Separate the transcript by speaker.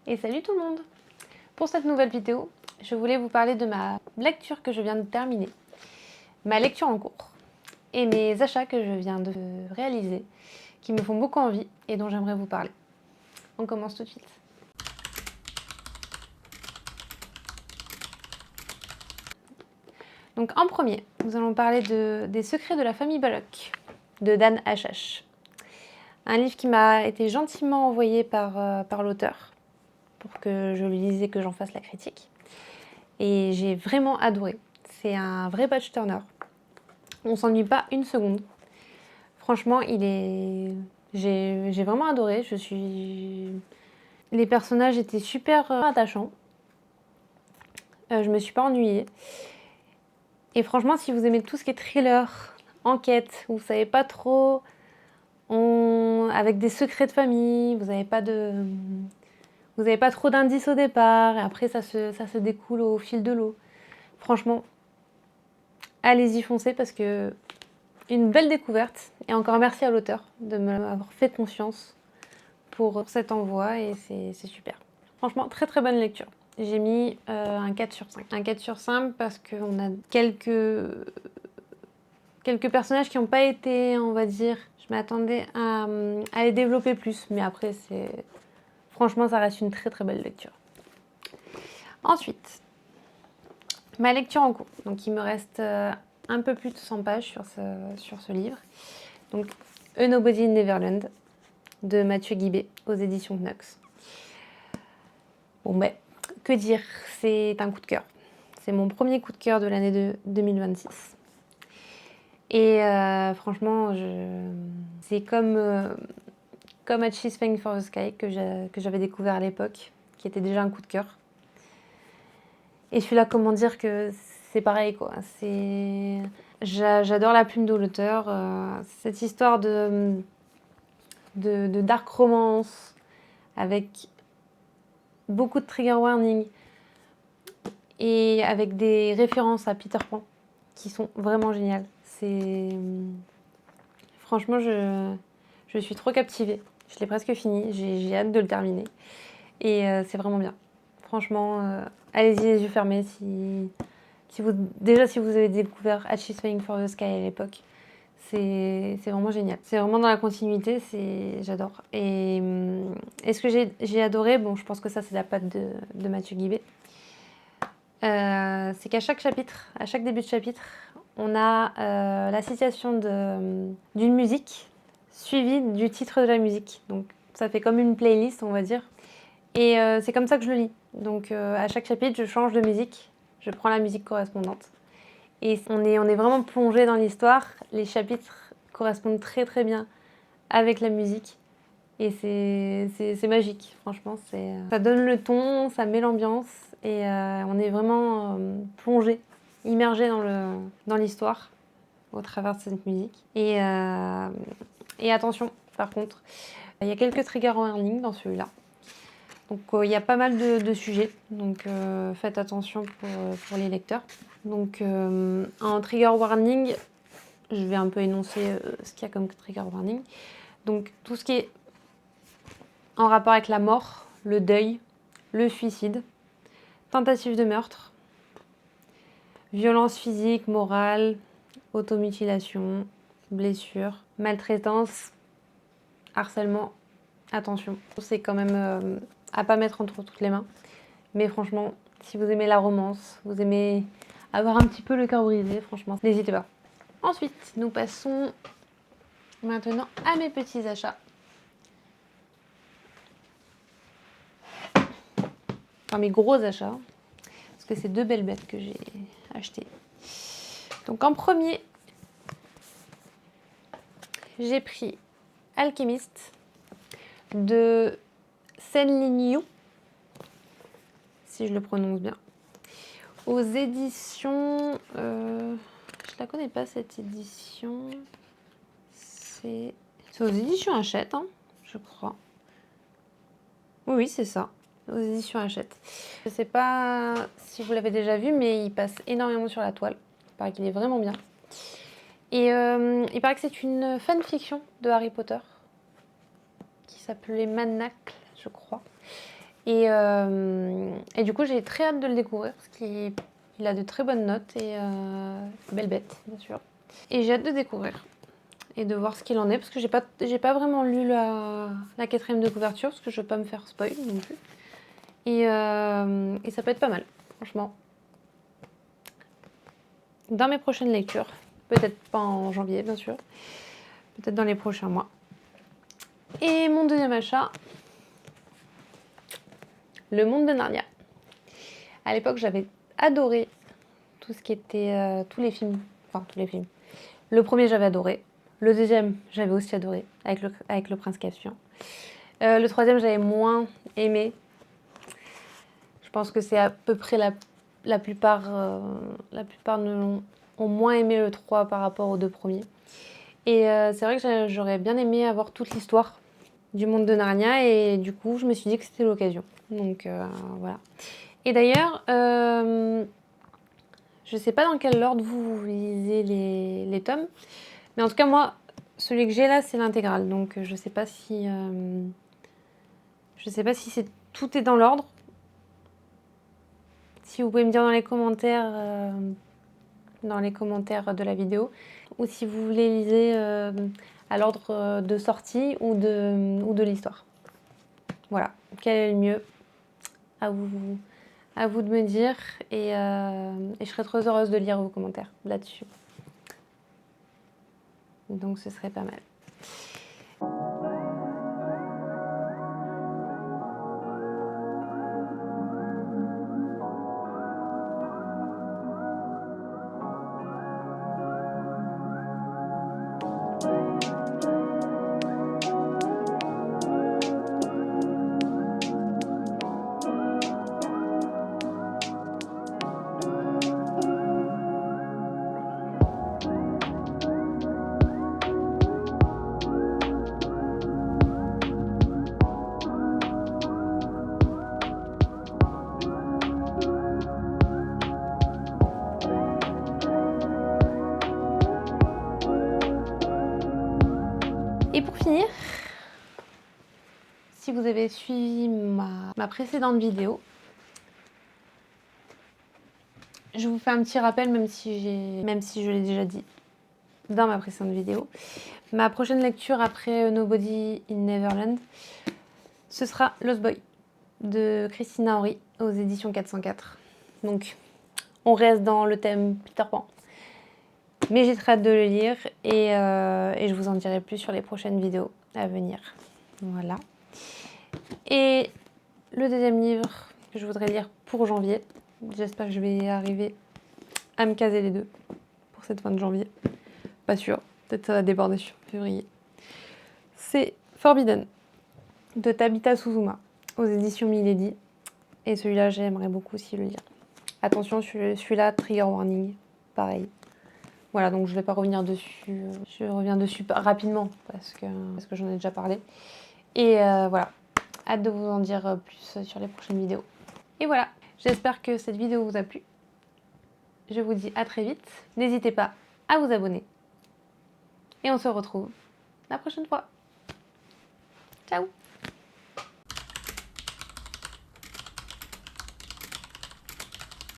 Speaker 1: Et salut tout le monde! Pour cette nouvelle vidéo, je voulais vous parler de ma lecture que je viens de terminer, ma lecture en cours et mes achats que je viens de réaliser qui me font beaucoup envie et dont j'aimerais vous parler. On commence tout de suite. Donc en premier, nous allons parler des secrets de la famille Bullock de Dan H.H. Un livre qui m'a été gentiment envoyé par l'auteur pour que je le lise et que j'en fasse la critique. Et j'ai vraiment adoré. C'est un vrai page turner. On s'ennuie pas une seconde. Franchement, j'ai vraiment adoré. Les personnages étaient super attachants. Je me suis pas ennuyée. Et franchement, si vous aimez tout ce qui est thriller, enquête, vous savez pas trop, avec des secrets de famille, vous n'avez pas trop d'indices au départ, et après ça se découle au fil de l'eau. Franchement, allez-y, foncez parce que une belle découverte. Et encore merci à l'auteur de m'avoir fait confiance pour cet envoi et c'est super. Franchement, très très bonne lecture. J'ai mis un 4 sur 5. Un 4 sur 5 parce qu'on a quelques personnages qui n'ont pas été, on va dire, je m'attendais à les développer plus. Mais après, franchement, ça reste une très très belle lecture. Ensuite, ma lecture en cours. Donc il me reste un peu plus de 100 pages sur ce livre. Donc A Nobody in Neverland de Mathieu Guibé aux éditions Knox. Bon ben, que dire, c'est un coup de cœur. C'est mon premier coup de cœur de l'année de 2026. Et franchement, c'est comme A Cheese Thing for the Sky que j'avais découvert à l'époque, qui était déjà un coup de cœur. Et celui-là, comment dire que c'est pareil, quoi. J'adore la plume de l'auteur. Cette histoire de dark romance avec beaucoup de trigger warning et avec des références à Peter Pan qui sont vraiment géniales. Franchement, je suis trop captivée. Je l'ai presque fini. J'ai hâte de le terminer. Et c'est vraiment bien. Franchement, allez-y les yeux fermés si vous avez découvert A Cheese Falling for the Sky à l'époque. C'est vraiment génial. C'est vraiment dans la continuité, j'adore. Et ce que j'ai adoré, bon, je pense que ça c'est la patte de Mathieu Guibé, c'est qu'à chaque chapitre, à chaque début de chapitre, on a la citation d'une musique suivie du titre de la musique. Donc ça fait comme une playlist, on va dire. Et c'est comme ça que je le lis. Donc à chaque chapitre, je change de musique, je prends la musique correspondante. Et on est vraiment plongé dans l'histoire. Les chapitres correspondent très très bien avec la musique. Et c'est magique, franchement. Ça donne le ton, ça met l'ambiance. Et on est vraiment plongé, immergé dans l'histoire au travers de cette musique. Et attention, par contre, il y a quelques trigger warnings dans celui-là. Donc il y a pas mal de sujets, donc faites attention pour les lecteurs. Donc en trigger warning, je vais un peu énoncer ce qu'il y a comme trigger warning. Donc tout ce qui est en rapport avec la mort, le deuil, le suicide, tentative de meurtre, violence physique, morale, automutilation, blessure, maltraitance, harcèlement, attention. C'est quand même à pas mettre entre toutes les mains. Mais franchement, si vous aimez la romance, vous aimez avoir un petit peu le cœur brisé, franchement, n'hésitez pas. Ensuite, nous passons maintenant à mes petits achats. Enfin, mes gros achats. Parce que c'est deux belles bêtes que j'ai achetées. Donc en premier, j'ai pris Alchemist de Senlin Yu, si je le prononce bien, aux éditions... je la connais pas cette édition. C'est aux éditions Hachette, hein, je crois. Oui, c'est ça, aux éditions Hachette. Je sais pas si vous l'avez déjà vu, mais il passe énormément sur la toile. Il paraît qu'il est vraiment bien. Et il paraît que c'est une fanfiction de Harry Potter qui s'appelait Manacle, je crois. Et du coup, j'ai très hâte de le découvrir parce qu'il a de très bonnes notes et belle bête, bien sûr. Et j'ai hâte de découvrir et de voir ce qu'il en est parce que j'ai pas vraiment lu la 4e de couverture parce que je veux pas me faire spoil non plus. Et ça peut être pas mal, franchement. Dans mes prochaines lectures, peut-être pas en janvier, bien sûr, peut-être dans les prochains mois. Et mon deuxième achat, Le Monde de Narnia. À l'époque, j'avais adoré tout ce qui était tous les films. Enfin, tous les films. Le premier, j'avais adoré. Le deuxième, j'avais aussi adoré, avec le Prince Caspian. Le troisième, j'avais moins aimé. Je pense que c'est à peu près la plupart ont moins aimé le 3 par rapport aux deux premiers. Et c'est vrai que j'aurais bien aimé avoir toute l'histoire du monde de Narnia et du coup, je me suis dit que c'était l'occasion. Donc voilà. Et d'ailleurs, je sais pas dans quel ordre vous lisez les tomes, mais en tout cas, moi, celui que j'ai là, c'est l'intégrale. Donc je sais pas si tout est dans l'ordre. Si vous pouvez me dire dans les commentaires de la vidéo, ou si vous voulez liser à l'ordre de sortie ou de l'histoire. Voilà, quel est le mieux? À vous de me dire et je serai très heureuse de lire vos commentaires là-dessus. Donc ce serait pas mal. Et pour finir, si vous avez suivi ma précédente vidéo, je vous fais un petit rappel, même si je l'ai déjà dit dans ma précédente vidéo. Ma prochaine lecture après Nobody in Neverland, ce sera Lost Boy de Christina Henry aux éditions 404. Donc, on reste dans le thème Peter Pan. Mais j'ai très hâte de le lire et je vous en dirai plus sur les prochaines vidéos à venir. Voilà. Et le deuxième livre que je voudrais lire pour janvier, j'espère que je vais arriver à me caser les deux pour cette fin de janvier. Pas sûr, peut-être ça va déborder sur février. C'est Forbidden de Tabitha Suzuma aux éditions Milady. Et celui-là, j'aimerais beaucoup aussi le lire. Attention, celui-là, trigger warning, pareil. Voilà, donc je ne vais pas revenir dessus. Je reviens dessus rapidement parce que j'en ai déjà parlé. Et voilà, hâte de vous en dire plus sur les prochaines vidéos. Et voilà, j'espère que cette vidéo vous a plu. Je vous dis à très vite. N'hésitez pas à vous abonner. Et on se retrouve la prochaine fois. Ciao!